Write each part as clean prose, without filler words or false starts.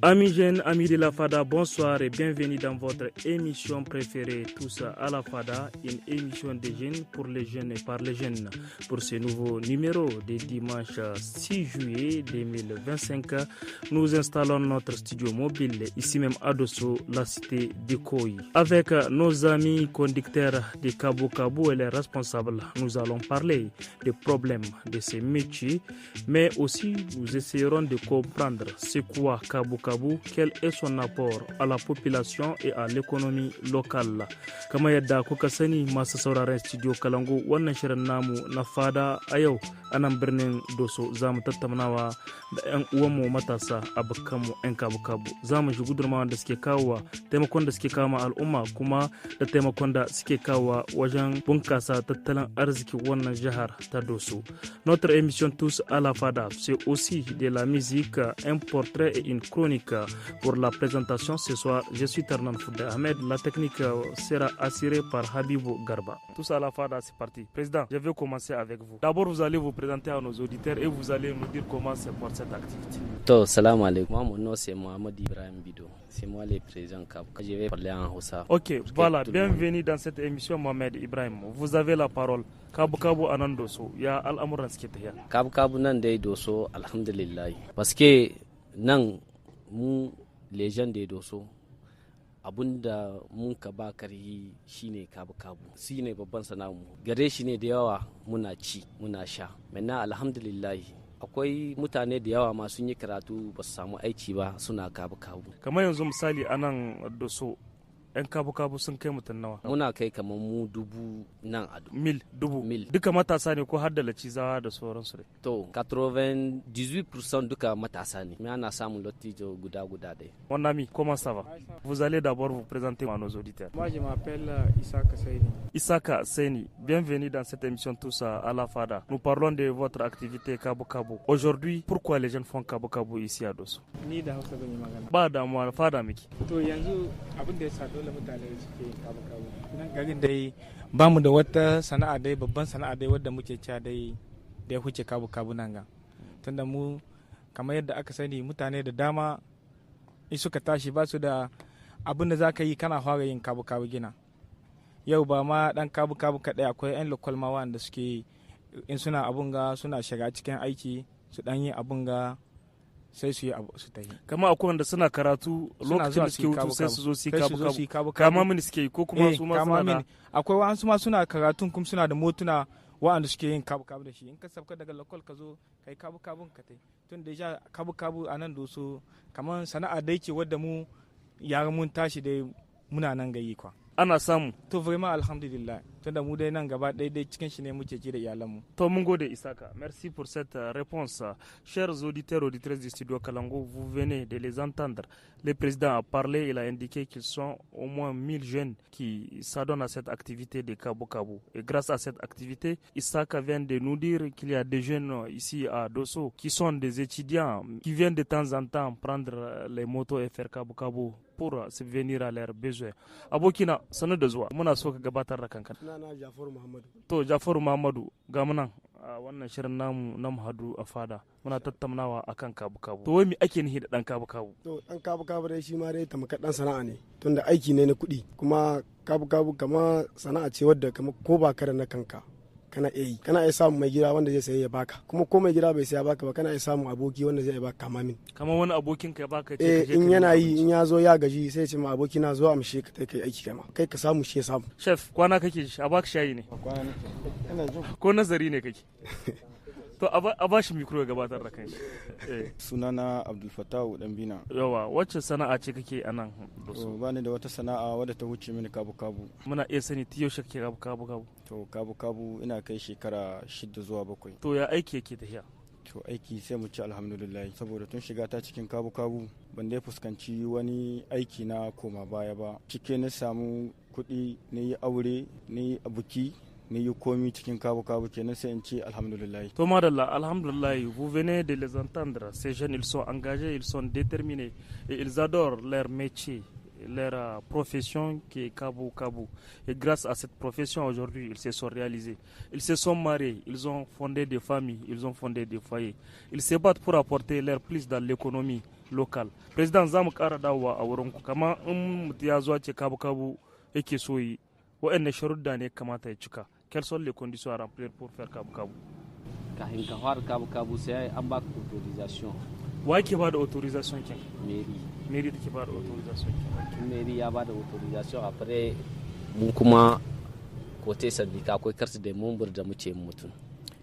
Amis jeunes, amis de la FADA, bonsoir et bienvenue dans votre émission préférée Tous à la FADA, une émission des jeunes pour les jeunes et par les jeunes. Pour ce nouveau numéro de dimanche 6 juillet 2025, nous installons notre studio mobile ici même à Dosso, la cité de Koyi. Avec nos amis conducteurs de Kabu Kabu et les responsables, nous allons parler des problèmes de ces métiers, mais aussi nous essayerons de comprendre c'est quoi Kabu Kabu, quel est son apport à la population et à l'économie locale. Kama yadda kuka sani masu sauraron studio Kalangu, wannan shirin namu na fada a yau a nan birnin Doso za mu tattaunawa da 'yan uwanmu matasa abokanmu 'yan kabu-kabu. Za mu shi gudunmawa da suke kawowa, taimakon da suke kawo al'umma kuma da taimakon da suke kawowa wajen bunkasa tattalin arziki wannan jihar ta Doso. Notre émission Tous à la Fada, c'est aussi de la musique, un portrait et une chronique. Pour la présentation ce soir, je suis Ternan Foudé Ahmed. La technique sera assurée par Habibou Garba. Tous à la Fada, c'est parti. Président, je vais commencer avec vous. D'abord, vous allez vous présenter à nos auditeurs et vous allez nous dire comment se porte cette activité. Salam alaikum. Moi, mon nom c'est Mohamed Ibrahim Bido. C'est moi le président Kabu. Je vais parler en Hausa. Ok, voilà. Bienvenue dans cette émission, Mohamed Ibrahim. Vous avez la parole. Kabu Kabu anan Doso. Ya al'amuran suke tafiya. Kabu Kabu nan dai Doso, alhamdulillah. Parce que nan mu lejan da Doso abunda mun ka ba karhi shine kabu-kabu shine babban sana'armu gare shi ne da yawa muna ci muna sha menna alhamdulillah akwai mutane da yawa ma sun yi karatu ba su samu aiki ba suna kabu-kabu kamar yanzu misali anan Doso 'yan kabu-kabu sun kai mutum nawa? Muna kai kamar mu dubu nan a dubu. Mil. Duka matasa ne ko har da lacizawa da sauransu ne? To, 98% duka matasa ne. Mais ana samun lottijo guda dai. Mon ami, comment ça va? Vous allez d'abord vous présenter à nos auditeurs. Moi, je m'appelle Isaka Seyni. Isaka Seyni, bienvenue dans cette émission Tous à la Fada. Nous parlons de votre activité kabu-kabu. Aujourd'hui, pourquoi les jeunes font kabu-kabu ici à Dosso? Ni da Hausa zan yi magana. Ba damuwa, fada miki. To yanzu abin da ya sa dole mutane suke yin kabu-kabu. Nan garin dai ba mu da wata sana'a dai babban sana'a dai wadda muke cewa dai da ya huce kabu-kabu nan ga. Tunda mu kamar yadda aka sani mutane da dama in suka tashi ba su da abin da za ka yi kana fara yin kabu-kabu gina. Yau ba ma dan kabu-kabu kaɗai akwai 'yan lokal ma wanda suke in suna abun ga suna shiga cikin aiki su dan yi abun ga sai su yi abu su ta yi. Kama akwai wanda suna karatu lokacin da suke hutu sai su zo su yi kabu-kabu. Kama mini suke yi ko kuma su ma suna da. Akwai wa'ansu ma suna karatun kuma suna da motuna wa'anda suke yin kabu-kabu da shi. In ka sabka daga lokal ka zo kai kabu-kabun ka tai. Tun da ja kabu-kabu a nan Doso kamar sana'a da yake wadda mu yaran mun tashi dai muna nan gayi kwa. Ana samu. To vraiment alhamdulillah. Tunda mu dai nan gaba daidai cikin shi ne muke ci da iyalanmu. To mun gode Isaka. Merci pour cette réponse. Chers auditeurs, auditrices du studio Kalango, vous venez de les entendre. Le président a parlé, il a indiqué qu'ils sont au moins 1000 jeunes qui s'adonnent à cette activité de kabu-kabu. Et grâce à cette activité, Isaka vient de nous dire qu'il y a des jeunes ici à Dosso qui sont des étudiants qui viennent de temps en temps prendre les motos et faire kabu-kabu pour subvenir à leurs besoins. Abokina, sanu da zuwa. Muna so ka gabatar da kanka. Sunana Jafaru Muhammadu. To Jafaru Muhammadu ga mu nan a wannan shirin namu na Muhadu a Fada muna tattaunawa akan kabu-kabu. To wai me ake nihi da dan kabu-kabu? To dan kabu-kabu dai shi ma dai tamkar dan sana'a ne tunda aiki ne na kuɗi kuma kabu-kabu kama sana'a ce wadda kama ko ba ka da na kanka kana iya samun mai gida wanda zai sayi ya baka kuma ko mai gida bai saya baka ba kana iya samun aboki wanda zai baka kama min kamar wani abokin ka ya baka ce in yana yi in ya zo ya gaji sai ce ma aboki na zo amshe ka kai aiki kai ka samu shi ya samu. Chef kwana kake a baka shayi ne ko nazari ne kake? To a ba shi mikro ya gabatar da kanshi. Sunana Abdul Fattahu Dambina. Yawa, wacce sana'a ce kake a nan? Ba ni da wata sana'a wadda ta wuce mini kabu-kabu. Muna iya sani ta yaushe kake kabu-kabu? To kabu-kabu ina kai shekara 6 zuwa 7. To ya aiki yake tafiya? To aiki sai mu ci alhamdulillah saboda tun shiga ta cikin kabu-kabu ban dai fuskanci wani aiki na koma baya ba. Cike na samu kuɗi, na yi aure, na yi buki. Ni yi komi cikin kabu-kabu kenan sai in ce alhamdulillah. To madalla, alhamdulillah, vous venez de les entendre. Ces jeunes, ils sont engagés, ils sont déterminés et ils adorent leur métier. leur profession qui est Kabu Kabu. Et grâce à cette profession, aujourd'hui, ils se sont réalisés. Ils se sont mariés, ils ont fondé des familles, ils ont fondé des foyers. Ils se battent pour apporter leur plus dans l'économie locale. Président Zamu Karadawa Aworonko, kama mutu ya zuwa ce Kabu Kabu yake so yi, waɗanne sharuɗa ne kamata ya cika? Quelles sont les conditions à remplir pour faire Kabu Kabu? Kahin ka fara Kabu Kabu sai an baka autorisation. Wa ke ba da autorisation kin? Mairie take ba da autorisation kin. Mairie ya ba da autorisation après mun kuma kote sandika akwai carte de membre da muke mutum.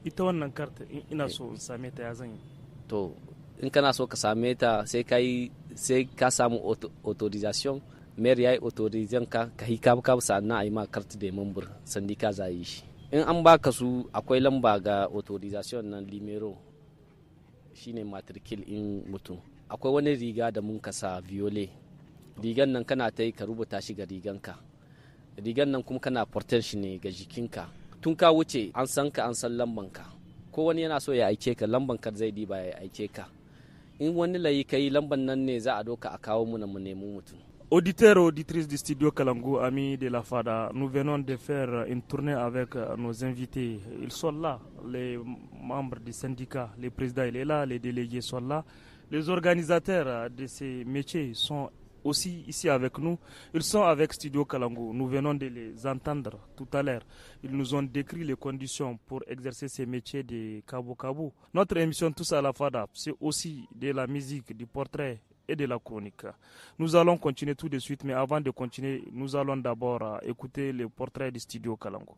Ita wannan carte in ina so in same ta ya zan yi? To in kana so ka same ta sai ka samu autorisation. Maire ya yi autorizan ka yi Kabu Kabu sannan a yi ma carte de membre sandika za yi shi. In an baka su akwai lamba ga autorisation nan limero shine matricule in mutum. Akwai wani riga da mun kasa violet. Rigan nan kana ta yi ka rubuta shi ga riganka. Rigan nan kuma kana portar shi ne ga jikinka. Tun ka wuce an san ka an san lambanka. Ko wani yana so ya aike ka lamban ka zai diba ya aike ka. In wani layi ka yi lamban nan ne za a doka a kawo mu nemi mutum. Auditeurs et auditrices du studio Kalangu, amis de la FADA, nous venons de faire une tournée avec nos invités. Ils sont là, les membres du syndicat, les présidents, il est là, les délégués sont là. Les organisateurs de ces métiers sont aussi ici avec nous. Ils sont avec Studio Kalangu. Nous venons de les entendre tout à l'heure. Ils nous ont décrit les conditions pour exercer ces métiers de Kabu Kabu. Notre émission Tous à la FADA, c'est aussi de la musique, du portrait et de la chronique. Nous allons continuer tout de suite, mais avant de continuer, nous allons d'abord écouter le portrait du Studio Kalangu.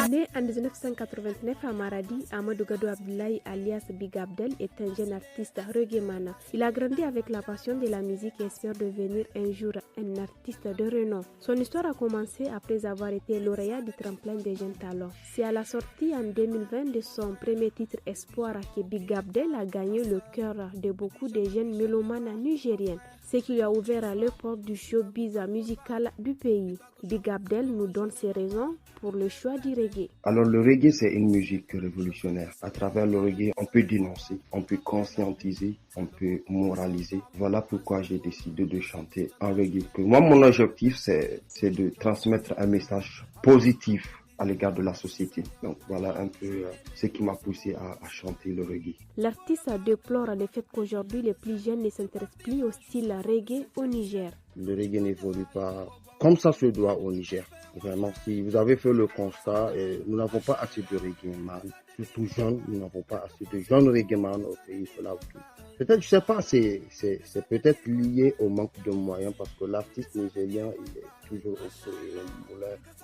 Né en 1989 à Maradi, Amadou Gado Abdoulaye alias Big Abdel est un jeune artiste reggae-mana. Il a grandi avec la passion de la musique et espère devenir un jour un artiste de renom. Son histoire a commencé après avoir été lauréat du tremplin des jeunes talents. C'est à la sortie en 2020 de son premier titre Espoir que Big Abdel a gagné le cœur de beaucoup de jeunes mélomanes nigériennes, ce qui lui a ouvert les portes du showbiz musical du pays. Big Abdel nous donne ses raisons pour le choix du reggae. Alors le reggae, c'est une musique révolutionnaire. À travers le reggae, on peut dénoncer, on peut conscientiser, on peut moraliser. Voilà pourquoi j'ai décidé de chanter en reggae. Moi, mon objectif, c'est de transmettre un message positif à l'égard de la société. Donc voilà un peu ce qui m'a poussé à chanter le reggae. L'artiste déplore le fait qu'aujourd'hui les plus jeunes ne s'intéressent plus au style reggae au Niger. Le reggae n'évolue pas comme ça se doit au Niger. Vraiment, si vous avez fait le constat, nous n'avons pas assez de reggaeman, surtout jeunes, nous n'avons pas assez de jeunes reggaeman au pays. Cela peut-être, je sais pas, c'est peut-être lié au manque de moyens parce que l'artiste nigérien, il est toujours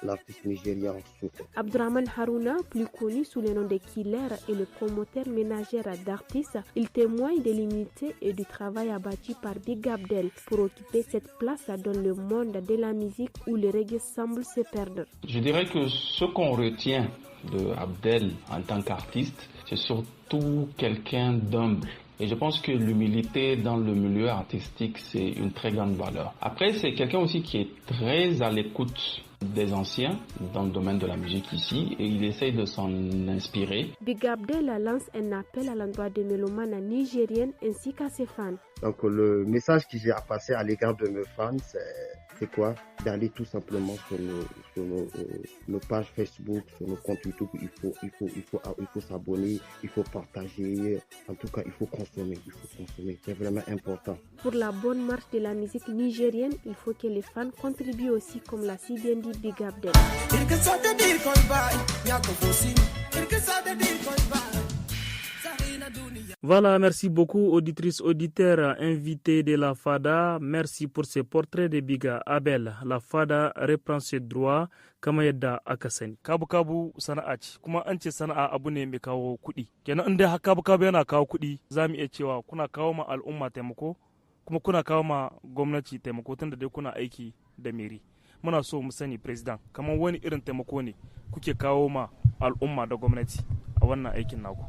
l'artiste nigérien souffre. Abdurrahman Harouna, plus connu sous le nom de Killer, est le promoteur ménagère d'artistes. Il témoigne de l'unité et du travail abattu par Big Abdel pour occuper cette place dans le monde de la musique où le reggae semble se perdre. Je dirais que ce qu'on retient de Abdel en tant qu'artiste, c'est surtout quelqu'un d'humble. Et je pense que l'humilité dans le milieu artistique, c'est une très grande valeur. Après, c'est quelqu'un aussi qui est très à l'écoute des anciens dans le domaine de la musique ici et il essaye de s'en inspirer. Big Abdel lance un appel à l'endroit des mélomanes nigériennes ainsi qu'à ses fans. Donc le message que j'ai à passer à l'égard de mes fans, c'est quoi? D'aller tout simplement sur nos pages Facebook, sur nos comptes YouTube. Il faut s'abonner, il faut partager. En tout cas, il faut consommer. C'est vraiment important. Pour la bonne marche de la musique nigérienne, il faut que les fans contribuent aussi, comme l'a si bien dit Big Abdel. Voilà, merci beaucoup auditrices, auditeurs, invités de la FADA. Merci pour ce portrait de Big Abel. La FADA reprend ses droits kama yadda aka sani. Kabu-kabu sana'a ce, kuma an ce sana'a abu ne mai kawo kuɗi. Kenan inda kabu-kabu yana kawo kuɗi, za mu iya cewa kuna kawo ma al'umma taimako, kuma kuna kawo ma gwamnati taimako tun da dai kuna aiki da meri. Muna so mu sani president, kamar wani irin taimako ne kuke kawo ma al'umma da gwamnati a wannan aikin naku.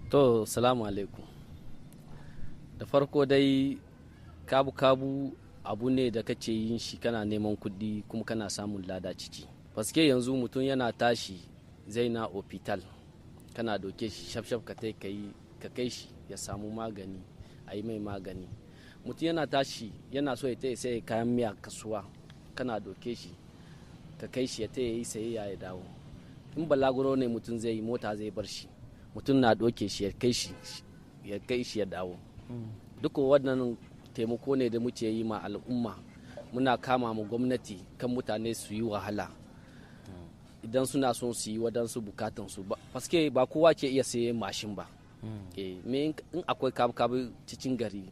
To, salamu alaikum. Da farko dai kabu-kabu abu ne da kace yin shi kana neman kuɗi kuma kana samun lada ciki. Paske yanzu mutum yana tashi zai na hospital kana doke shi shaf-shaf ka kai shi ya samu magani a yi mai magani. Mutum yana tashi yana so ya ta sai kayan miya kasuwa, kana doke shi ka kai shi ya ta yi sayayya ya dawo. In balaguro ne mutum zai yi, mota zai bar shi, mutum na doke shi ya kai shi ya dawo. Duk waɗannan taimako ne da muke yi ma al'umma, muna kama mu gwamnati kan mutane su yi wahala idan suna son su yi waɗansu bukatansu, paske ba kowa ke iya sayen mashin ba. In akwai kabu cikin gari,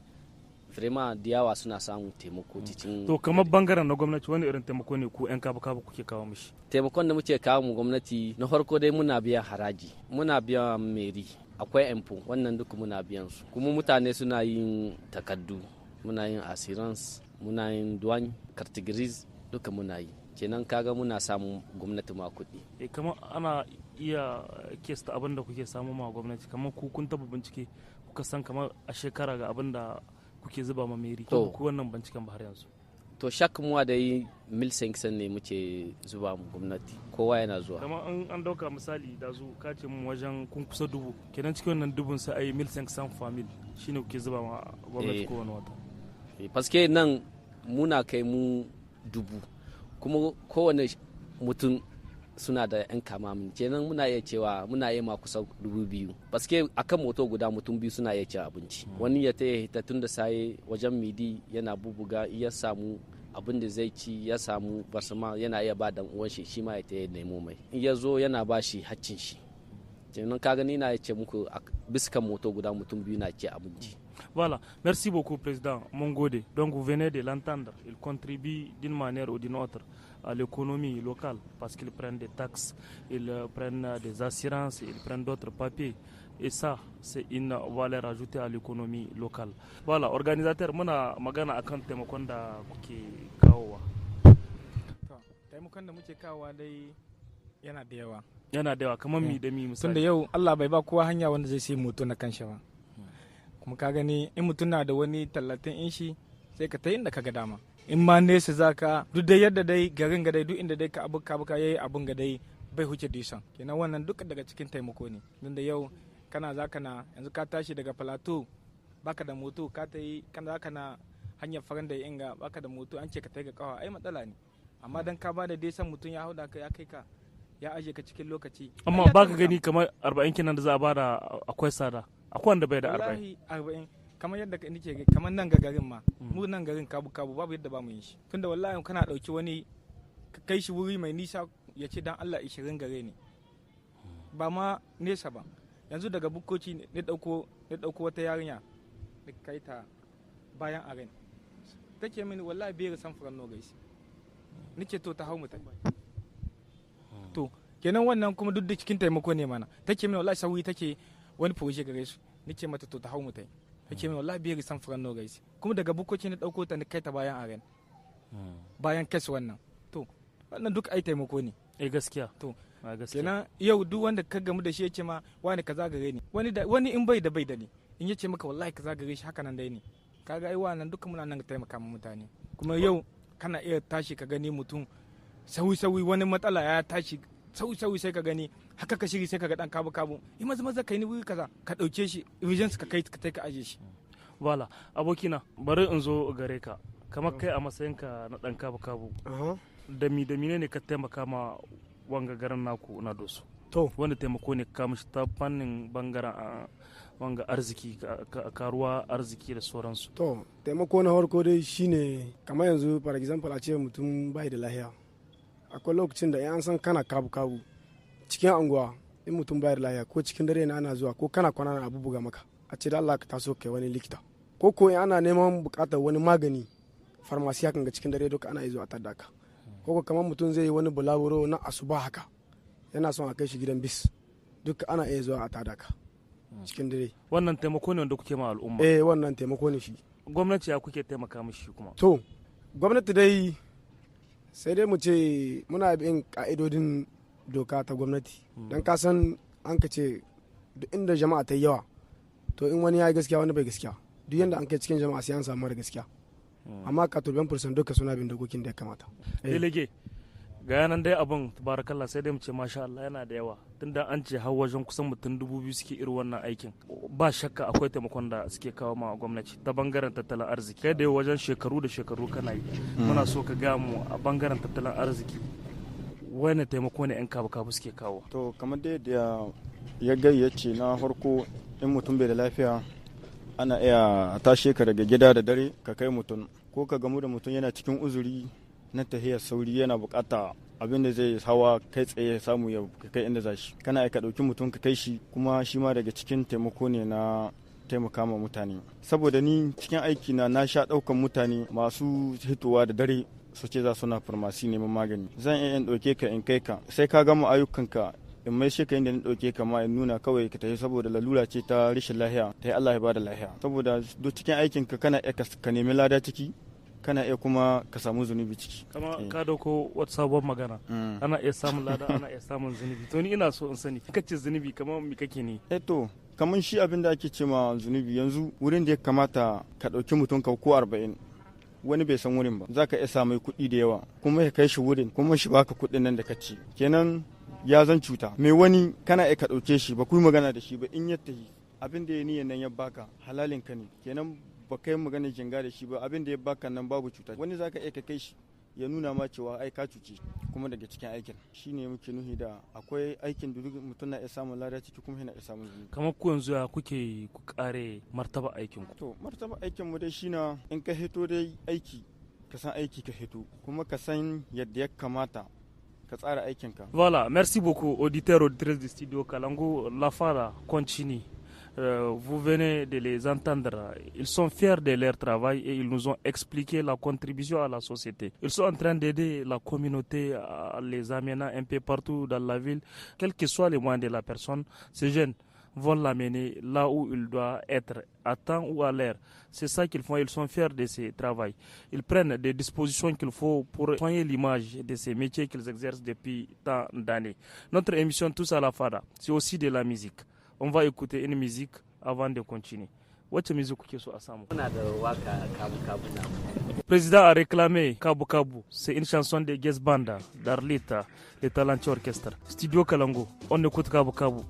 firema da yawa suna samun taimako cikin. To kamar bangaren na gwamnati wani irin taimako ne ku 'yan kabu kuke kawo mishi? Taimakon da muke kawo mu gwamnati, na farko dai muna biyan haraji, muna biyan meri, akwai empo, wannan duka muna biyan su. Kuma mutane suna yin takardu, muna yin assurance, muna yin douane, carte grise, duka muna yi. Kenan kaga muna samun gwamnati ma kuɗi. Kamar ana iya kesta abin da kuke samu ma gwamnati, kamar ku kun taba bincike kuka san kamar a shekara ga abin da kuke zuba ma meri, ko ku wannan binciken ba har yanzu? To shak muwa da yi 1,500 ne muke zuba mu gwamnati, kowa yana zuwa. Kamar an dauka misali da zu ka ce mu wajen kun kusa 1,000, kenan cikin wannan 1,000 sai a yi 1,500 famil shine kuke zuba ma gwamnati kowane wata. Paske nan muna kai mu 1,000, kuma kowane mutum suna da 'yan kamamin, kenan muna iya cewa muna iya ma kusa 2,000. Paske akan moto guda mutum biyu suna iya cin abinci. Wani ya taya hita tun da saye wajen midi yana bubuga, ya samu abin da zai ci, ya samu basama yana iya ba dan uwan shi ma ya taya nemo mai. In ya zo yana ba shi haccin shi. Kenan ka gani na ya ce muku biskan moto guda mutum biyu na ci abinci. Voilà, merci beaucoup Président Mongode. Donc vous venez de l'entendre, il contribue d'une manière ou d'une autre à l'économie locale parce qu'ils prennent des taxes, ils prennent des assurances, ils prennent d'autres papiers. Et ça, c'est une valeur ajoutée à l'économie locale. Voilà, organisateur, muna magana akan taimakon da kuke kawowa. Taimakon da muke kawowa dai yana da yawa. Yana da yawa, kamar mi da mi misali. Tunda yau Allah bai ba kowa hanya wanda zai sai moto na kanshi ba. Kuma ka gani in mutum na da wani tallatin in shi sai ka ta inda ka ga dama. In ma nesa za ka duk da yadda dai garin ga dai duk inda dai ka abuka yayi abun ga dai bai huce disan. Kenan wannan duka daga cikin taimako ne. Don da yau kana zaka na yanzu ka tashi daga plateau baka da moto ka ta yi kana zaka na hanyar faran da inga baka da moto an ce ka ta ga kawa ai matsala ne. Amma dan ka bada disan mutum ya hauda ka ya kai ka ya aje ka cikin lokaci. Amma baka gani kamar 40 kinan da za a bada akwai sada. Akwai wanda bai da 40. Wallahi 40 kamar yadda nake kamar nan ga garin ma mu nan garin kabu babu yadda ba mu yin shi. Tunda wallahi kana dauki wani ka kai shi wuri mai nisa ya ce dan Allah 20 gare ne. Ba ma nesa ba. Yanzu daga bukkoci ne dauko wata yarinya da kai ta bayan aren. Take mini wallahi bai san furan no gaisi. Nake to ta hau mutai. To kenan wannan kuma duk da cikin taimako ne mana. Take mini wallahi sauri take wani proje gare su nake mata to ta hau mutai. Take mini wallahi bai san furan no gaisi. Kuma daga bukkoci ne dauko ta kai ta bayan aren. Bayan kes wannan. To wannan duk ai taimako ne. Gaskiya. To kenan yau duk wanda ka gamu da shi ya ce ma wani kaza gare ni wani in bai da ni in ya ce maka wallahi kaza gare shi haka nan dai ne kaga ai wannan duka muna nan taimaka ma mutane kuma yau kana iya tashi ka gani mutum sauyi wani matsala ya tashi sauyi sai ka gani haka ka shiri sai ka ga dan kabu in maza kai ni wuri kaza ka dauke shi evidence ka kai ka aje shi. Wala abokina bari in zo gare ka kamar kai a matsayinka na dan kabu da mi ne ka taimaka ma wanga garin naku na Doso to wanda taimako ne ka mishi ta fannin bangaren wanga arziki karuwa arziki da sauransu. To taimako na farko dai shine kamar yanzu for example a ce mutum bai da lahiya akwai lokacin da an san kana kabu cikin anguwa in mutum bai da lahiya ko cikin dare na ana zuwa ko kana kwana na abu buga maka a ce da Allah ka taso kai wani likita ko ana neman bukatar wani magani farmasiya kan ga cikin dare duka ana zuwa a tada ka ko kamar mutum zai yi wani bulawuro na asuba haka yana son a kai shi gidan bis duka ana iya zuwa a tada ka cikin dare. Wannan taimako ne wanda kuke ma al'umma? Wannan taimako ne shi. Gwamnati ya kuke taimaka mishi kuma? To gwamnati dai sai dai mu ce muna bin ka'idodin doka ta gwamnati don ka san an ka ce duk inda jama'a ta yi yawa to in wani ya yi gaskiya wani bai gaskiya duk yanda an kai cikin jama'a sai an samu mara gaskiya amma 80% duka suna bin dokokin da ya kamata. Delege ga yanan dai abin tabarakallah sai dai mu ce masha Allah yana da yawa tunda an ce har wajen kusan mutum 2000 suke irin wannan aikin ba shakka akwai taimakon da suke kawo ma gwamnati ta bangaren tattalin arziki kai da wajen shekaru da shekaru kana yi muna so ka ga mu a bangaren tattalin arziki wani taimako ne yan kabu suke kawo. To kamar dai da ya gayyace na farko in mutum bai da lafiya ana iya tashe ka daga gida da dare ka kai mutum ko ka gamu da mutum yana cikin uzuri na tahiyar sauri yana bukata abin da zai hawa kai tsaye ya samu ya kai inda za shi kana aika ɗauki mutum ka kai shi kuma shi ma daga cikin taimako ne na taimaka ma mutane saboda ni cikin aiki na sha ɗaukan mutane masu hitowa da dare su ce za su na farmasi neman magani zan iya in ɗauke ka in kai ka sai ka gama ayyukanka in mai shi ka inda ni ɗauke ka ma in nuna kawai ka tafi saboda lalura ce ta rashin lahiya ta yi Allah ya bada lahiya saboda duk cikin aikinka kana iya ka nemi lada ciki kana iya kuma ka samu zunubi ciki kama ka dauko wata sabon magana ana iya samun lada ana iya samun zunubi to ni ina so in sani kace zunubi kamar me kake ne to kamar shi abin da ake ce ma zunubi yanzu wurin da ya kamata ka dauki mutum ka ko 40 wani bai san wurin ba zaka iya samu kuɗi da yawa kuma ya kai shi wurin kuma shi baka kuɗin nan da ka ci kenan ya zan cuta mai wani kana iya ka dauke shi ba ku magana da shi ba in ya tafi abin da ya niyan nan ya baka halalin ka ne kenan ba kai magana jinga da shi ba abin da ya baka nan babu cuta wani zaka iya ka kai shi ya nuna ma cewa ai ka cuce kuma daga cikin aikin shine muke nuhi da akwai aikin da mutum na iya samun lada ciki kuma yana iya samun zunubi kamar ku yanzu ya kuke ku kare martaba aikin ku to martaba aikin mu dai shine in ka hito dai aiki ka san aiki ka hito kuma ka san yadda ya kamata ka tsara aikinka. Voilà, merci beaucoup auditeurs auditrices du studio Kalangu. La Fada continue. Vous venez de les entendre. Ils sont fiers de leur travail et ils nous ont expliqué la contribution à la société. Ils sont en train d'aider la communauté en les amenant un peu partout dans la ville, quels que soient les moyens de la personne. Ces jeunes vont l'amener là où il doit être, à temps ou à l'heure. C'est ça qu'ils font, ils sont fiers de ce travail. Ils prennent des dispositions qu'il faut pour soigner l'image de ces métiers qu'ils exercent depuis tant d'années. Notre émission Tous à la Fada, c'est aussi de la musique. On va écouter une musique avant de continuer. Wacce musique kuke so a samu? Muna da waka Kabu Kabu na. Président a réclamé Kabu Kabu. C'est une chanson de Guest Banda, d'Arlita, le Talentueux Orchestre. Studio Kalango, on écoute Kabu Kabu.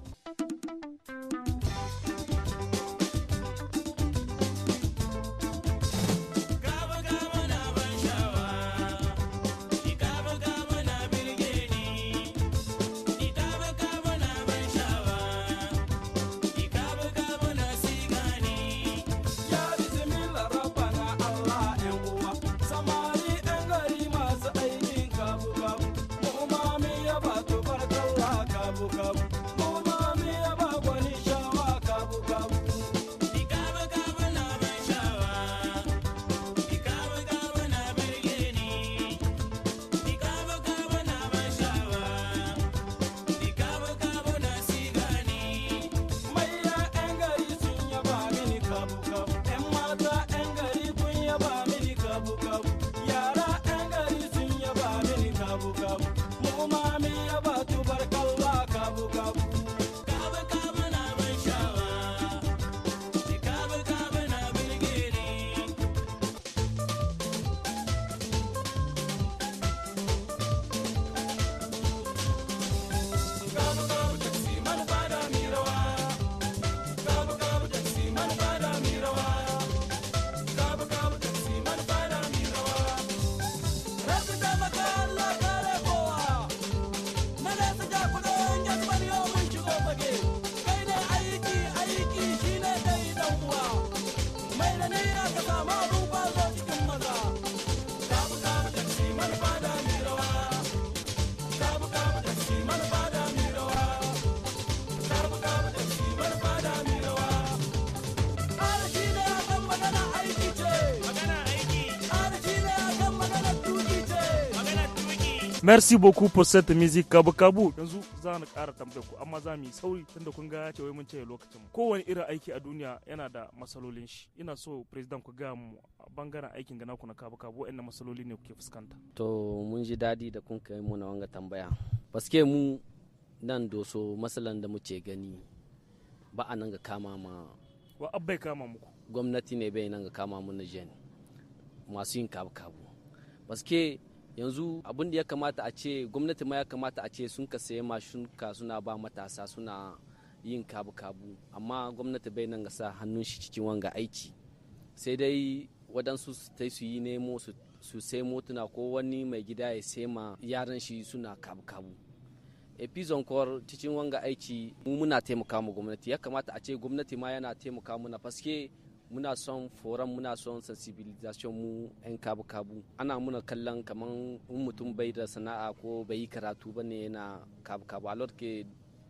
Merci beaucoup pour cette musique Kabu Kabu. Yanzu za mu ƙara tambayar ku amma za mu yi sauri tunda kun ga cewa mun ce lokacin mu. Kowane irin aiki a duniya yana da masalolin shi. Ina so president ku ga mu a bangaren aikin gana ku na Kabu Kabu waɗannan masaloli ne kuke fuskanta. To mun ji dadi da kun kai muna wanga tambaya. Paske mu nan doso masalan da muke gani ba a nan ga kama ma wa abbai kama muku. Gwamnati ne bai nan ga kama mu na jen masu yin Kabu Kabu. Paske yanzu abin da ya kamata a ce gwamnati ma ya kamata a ce sun ka saye mashinka suna ba matasa suna yin kabu-kabu, amma gwamnati bai nan ga sa hannun shi cikin wanga aiki, sai dai waɗansu su yi nemo su sai motuna ko wani mai gida ya sai ma yaran shi suna kabu-kabu. Epizon kor cikin wanga aiki mu muna taimaka mu gwamnati, ya kamata a ce gwamnati ma yana taimaka muna, paske muna son forum, muna son sensibilisation mu 'yan kabu-kabu. Ana muna kallon kaman in mutum bai da sana'a ko bai yi karatu ba ne yana kabu-kabu, alors que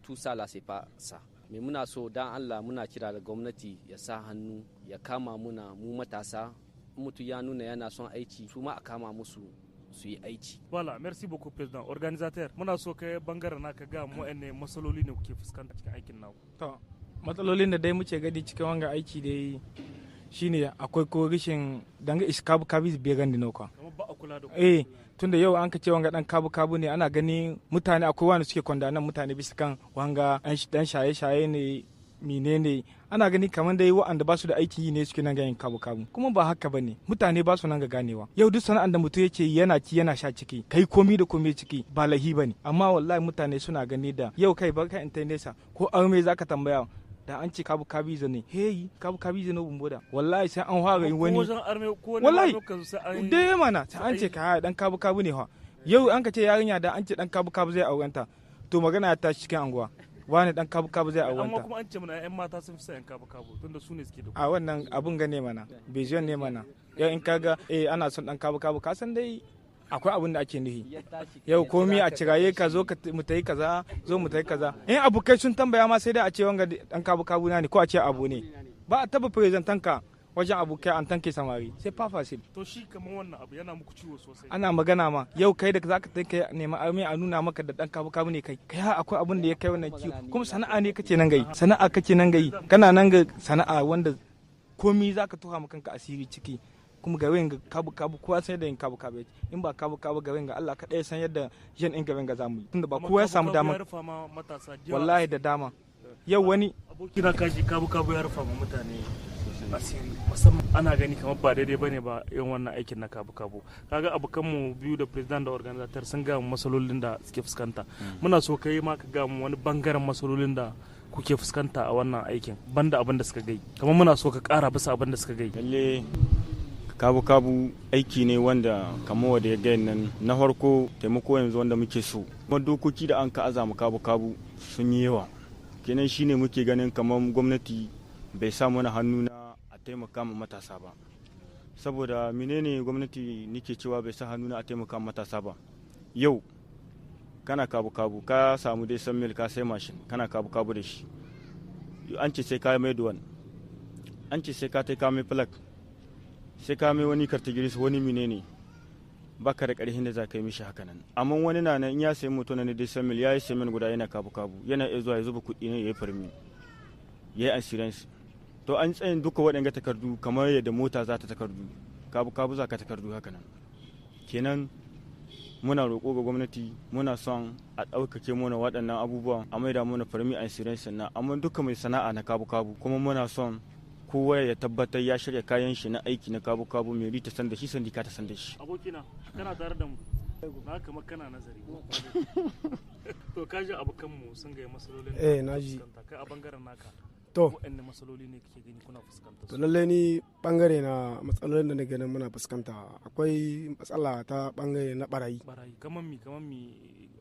tout ça là c'est pas ça. Me muna so dan Allah muna kira da gwamnati ya sa hannu ya kama muna mu matasa, mutum ya nuna yana son aiki su ma a kama musu su yi aiki. Voilà, merci beaucoup président. Organisateur, muna so kai bangaren naka ga mu ne masaloli ne kuke fuskanta cikin aikin naku. To, matsalolin da dai muke gani cikin wanga aiki dai shine akwai ko rishin danga iskabu kabi bai gandi nauka. Ba a kula da ku. Tunda yau an ka ce wanga dan kabu ne, ana gani mutane akwai wani suke kwandanan mutane bisa kan wanga dan shaye-shaye ne menene, ana gani kamar dai wa'anda ba su da aiki yi ne suke nan ganin kabu kuma ba haka bane, mutane ba su nan ga ganewa. Yau duk sana'an da mutum yake yana ci yana sha ciki, kai komi da komi ciki ba lahi bane, amma wallahi mutane suna gani da yau kai barka in nesa ko arme zaka tambaya da an ce kabu zane hey kabu zane bumboda, wallahi sai an fara yin wani wallahi dai mana sai an ce ka dan kabu ne fa. Yau an ka ce yarinya da an ce dan kabu zai aurenta, to magana ya tashi cikin anguwa, wani dan kabu zai aurenta. Amma kuma an ce mana ƴan mata sun fi sa ƴan kabu tunda su ne suke da a wannan abun gane mana vision ne mana. Yau in kaga ana son dan kabu ka san dai akwai abin da ake nufi. Yau komi a ciraye ka zo mu tayi kaza, zo mu tayi kaza. In abokai sun tambaya ma sai dai a ce wanga dan kabu na ne ko a ce abu ne. Ba a taba presentan ka wajen abokai an tanke samari, sai fa fasil. To shi kamar wannan abu yana muku ciwo sosai. Ana magana ma yau kai da zaka kai nema arme a nuna maka da dan kabu ne kai akwai abin da ya kai wannan ciwo, kuma sana'a ne kake nan gai, sana'a kake nan gai, kana nan ga sana'a wanda komi zaka tuha maka kanka asiri ciki. Kuma garin ga kabu kowa sai da yin kabu in ba kabu garin ga Allah kaɗai san yadda jan in garin ga zamu yi, tunda ba kowa ya samu dama wallahi da dama. Yau wani abokina kaji kabu ya rufa ma mutane asiri, musamman ana gani kamar ba daidai bane ba yin wannan aikin na kabu kaga abokanmu biyu da president da organizator sun ga masalolin da suke fuskanta. Muna so kai ma ka ga mu wani bangaren masalolin da kuke fuskanta a wannan aikin banda abin da suka gai, kamar muna so ka kara bisa abin da suka gai. Lalle kabu aiki ne wanda kamar wanda ya gani nan, na farko taimako yanzu wanda muke so, kuma dokoki da an ka azama kabu sun yi yawa, kenan shine muke ganin kamar gwamnati bai sa mana hannu na a taimaka ma matasa ba. Saboda menene gwamnati nike cewa bai sa hannu na a taimaka ma matasa ba? Yau kana kabu ka samu dai san mil ka sai mashin kana kabu da shi, an ce sai ka mai duwan, an ce sai ka ka mai plug, sai ka mai wani kartigiris wani menene, baka da karhin da za ka yi mishi haka nan. Amma wani na nan in ya sayi moto na ne dai san mil ya yi semen guda yana kabu yana iya zuwa ya zuba kuɗi ne ya yi farmi ya yi assurance. To an tsayin duka waɗanga takardu kamar yadda mota za ta takardu, kabu za ka takardu haka nan. Kenan muna roƙo ga gwamnati, muna son a ɗaukake mana waɗannan abubuwan, a maida mana farmi assurance na, amma duka mai sana'a na kabu kuma muna son kowa ya tabbatar ya shirya kayan shi na aiki na kabu mai rita san da shi, sandika ta san da shi. Abokina kana tare da mu na kamar kana nazari to kaji abokanmu sun ga masalolin na ji kai a bangaren naka to waɗanne masaloli ne kake gani kuna fuskanta? To lallai ni bangare na matsalolin da na ganin muna fuskanta, akwai matsala ta bangare na barayi. Kamar mi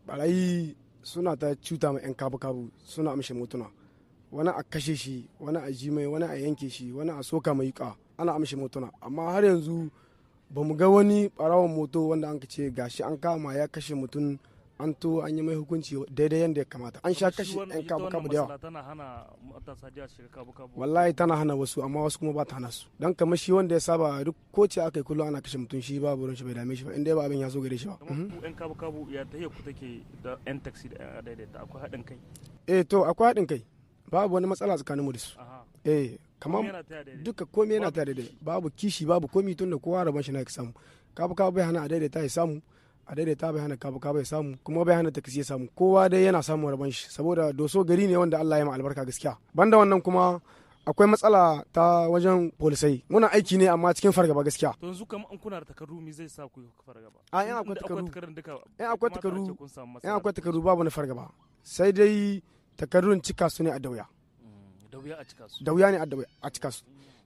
barayi suna ta cuta ma yan kabu suna amshe motuna, wani a kashe shi, wani a ji mai, wani a yanke shi, wani a soka mai yuka, ana amshe motuna. Amma har yanzu ba mu ga wani barawon moto wanda an ce gashi an kama ya kashe mutum an to an yi mai hukunci daidai yadda ya kamata. An sha kashe yan kabu da yawa. Tana hana matasa da shiga kabu. Wallahi tana hana wasu, amma wasu kuma ba ta hana su. Dan kamar shi wanda ya saba duk ko ce aka yi kullum ana kashe mutum, shi babu ruwan shi bai dame shi ba, inda ba abin ya zo gare shi ba. Yan kabu ya ta ku take da yan taxi da yan daidaita, akwai haɗin kai? To akwai haɗin kai, babu wani matsala tsakanin mu da su. Kamar duka komai yana ta daidai, babu kishi babu komi, tun da kowa rabon shi na ya samu. Kabu bai hana a daidaita ya samu, a daidaita bai hana kabu bai samu, kuma bai hana taksi ya samu, kowa dai yana samun rabon shi, saboda Doso gari ne wanda Allah ya ma albarka gaskiya. Banda wannan kuma akwai matsala ta wajen polisai muna aiki ne amma cikin fargaba gaskiya. To yanzu kamar an kuna da takardu me zai sa ku fargaba? Yan akwai takardu babu na fargaba sai dai takardun cika su ne a dauya. Dauya ne a cika su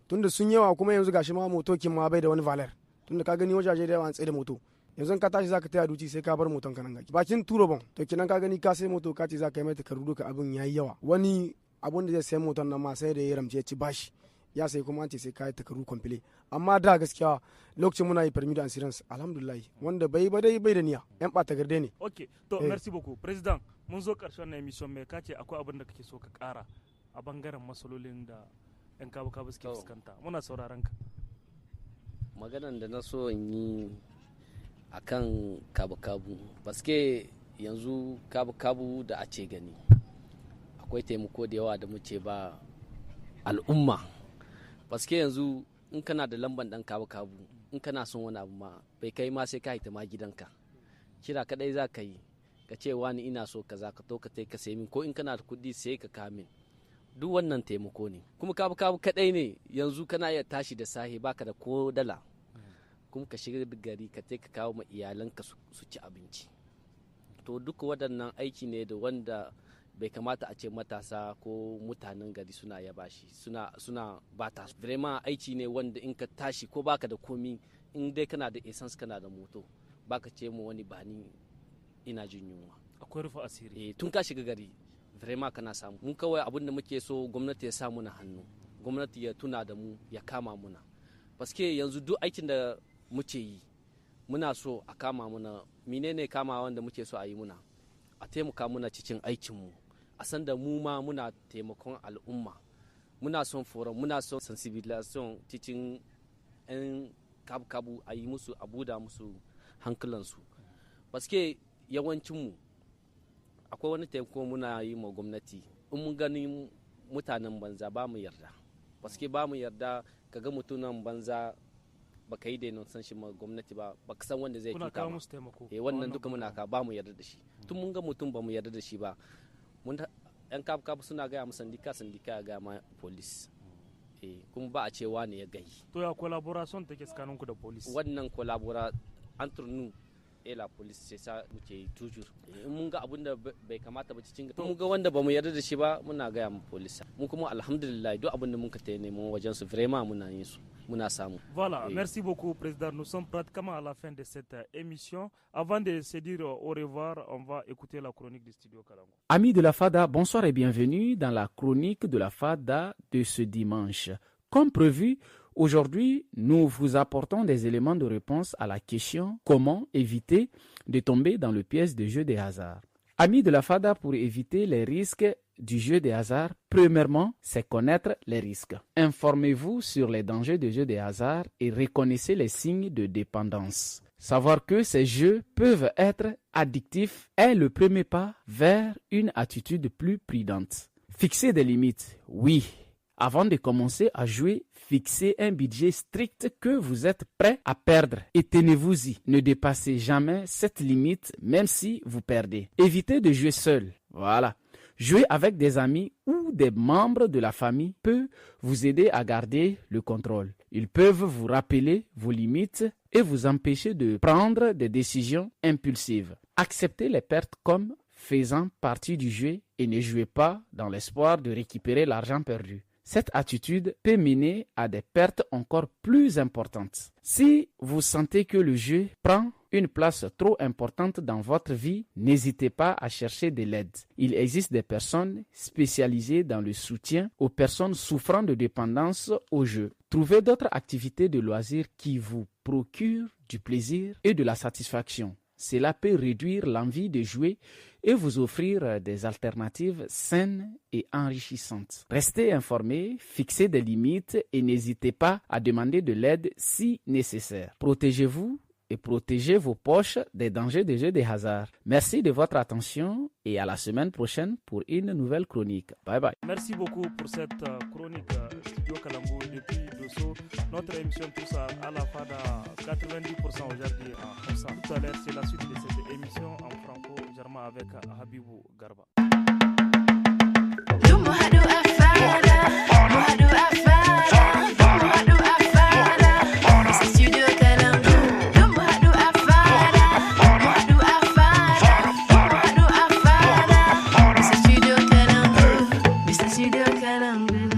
tunda sun yawa kuma yanzu gashi ma motokin ma bai da wani valer tunda ka gani wajaje da yawa an tsaye da moto yanzu ka tashi zaka taya duci sai ka bar moton ka nan gaki bakin turo bon to kinan ka gani ka sai moto ka ce zaka yi mai takardu duka abin yayi yawa wani abun da zai sai moton nan ma sai da ya ramce ya ci bashi ya sai kuma an ce sai ka yi takardu komple amma da gaskiya lokacin muna yi permis d'assurance alhamdulillah wanda bai ba dai bai da niyya yan bata garde ne. Ok to merci beaucoup president mun zo karshen na emission mai kace akwai abin da kake so ka kara a bangaren masalolin da yan kabu-kabu suke fuskanta muna sauraron ka. Maganan da na so in yi a kan kabu-kabu baske yanzu kabu-kabu da a ce gani akwai taimako da yawa da muke ba al'umma baske yanzu in kana da lamban dan kabu-kabu in kana son wani abu ma bai kai ma sai ka haita ma gidanka kira kadai za ka yi ka ce wani ina so kaza ka to ka ka sai min ko in kana da kuɗi sai ka kamin duk wannan taimako ne kuma kabu kadai ne yanzu kana iya tashi da sahi baka da ko dala kuma ka shiga gari ka ka kawo ma iyalanka su ci abinci to duk waɗannan aiki ne da wanda bai kamata a ce matasa ko mutanen gari suna yaba shi suna bata su vraiment aiki ne wanda in ka tashi ko baka da komi in dai kana da essence kana da moto baka ce mu wani bani ina jin yunwa akwai rufe asiri tun ka shiga gari vraiment kana samu mun kawai abin da muke so gwamnati ya sa muna hannu gwamnati ya tuna da mu ya kama muna paske yanzu duk aikin da muke yi muna so a kama muna menene kama wanda muke so a yi muna a taimaka muna cikin aikinmu a san da mu ma muna taimakon al'umma muna son forum muna son sensibilisation cikin 'yan kabu a yi musu a buda musu hankalansu paske yawancinmu akwai wani taimako muna yi ma gwamnati in mun gani mutanen banza ba mu yarda paske ba mu yarda kaga mutunan banza baka yi daina san shi ma gwamnati ba baka san wanda zai cuta ba wannan duka muna ka ba mu yarda da shi tun mun ga mutum ba mu yarda da shi ba mun yan kabu suna gaya mu sandika ya gaya ma police kuma ba a ce wani ya gai to ya collaboration take tsakanin ku da police wannan collaboration entre nous et la police c'est ça muke toujours in mun ga abun da bai kamata ba cikin mun ga wanda ba mu yarda da shi ba muna gaya mu police mun kuma alhamdulillah duk abun da mun ka tayi neman wajen su vraiment muna yin su. Voilà, merci beaucoup, Président. Nous sommes pratiquement à la fin de cette émission. Avant de se dire au revoir, on va écouter la chronique du Studio Kalangu. Amis de la FADA, bonsoir et bienvenue dans la chronique de la FADA de ce dimanche. Comme prévu, aujourd'hui, nous vous apportons des éléments de réponse à la question « Comment éviter de tomber dans le piège des jeux de hasard ?» Amis de la FADA, pour éviter les risques du jeu de hasard, premièrement, c'est connaître les risques. Informez-vous sur les dangers des jeux de hasard et reconnaissez les signes de dépendance. Savoir que ces jeux peuvent être addictifs est le premier pas vers une attitude plus prudente. Fixez des limites, oui. Avant de commencer à jouer, fixez un budget strict que vous êtes prêt à perdre et tenez-vous-y. Ne dépassez jamais cette limite même si vous perdez. Évitez de jouer seul. Voilà. Jouer avec des amis ou des membres de la famille peut vous aider à garder le contrôle. Ils peuvent vous rappeler vos limites et vous empêcher de prendre des décisions impulsives. Acceptez les pertes comme faisant partie du jeu et ne jouez pas dans l'espoir de récupérer l'argent perdu. Cette attitude peut mener à des pertes encore plus importantes. Si vous sentez que le jeu prend une place trop importante dans votre vie, n'hésitez pas à chercher de l'aide. Il existe des personnes spécialisées dans le soutien aux personnes souffrant de dépendance au jeu. Trouvez d'autres activités de loisirs qui vous procurent du plaisir et de la satisfaction. Cela peut réduire l'envie de jouer et vous offrir des alternatives saines et enrichissantes. Restez informés, fixez des limites et n'hésitez pas à demander de l'aide si nécessaire. Protégez-vous et protégez vos poches des dangers des jeux de hasard. Merci de votre attention et à la semaine prochaine pour une nouvelle chronique. Bye bye. Merci beaucoup pour cette chronique Studio Kalangu depuis Dosso. Notre émission tous à la FADA 90% aujourd'hui en Hausa. Tout à l'heure, c'est la suite de cette émission en franco-germain avec Habibou Garba. Studio Kalangu.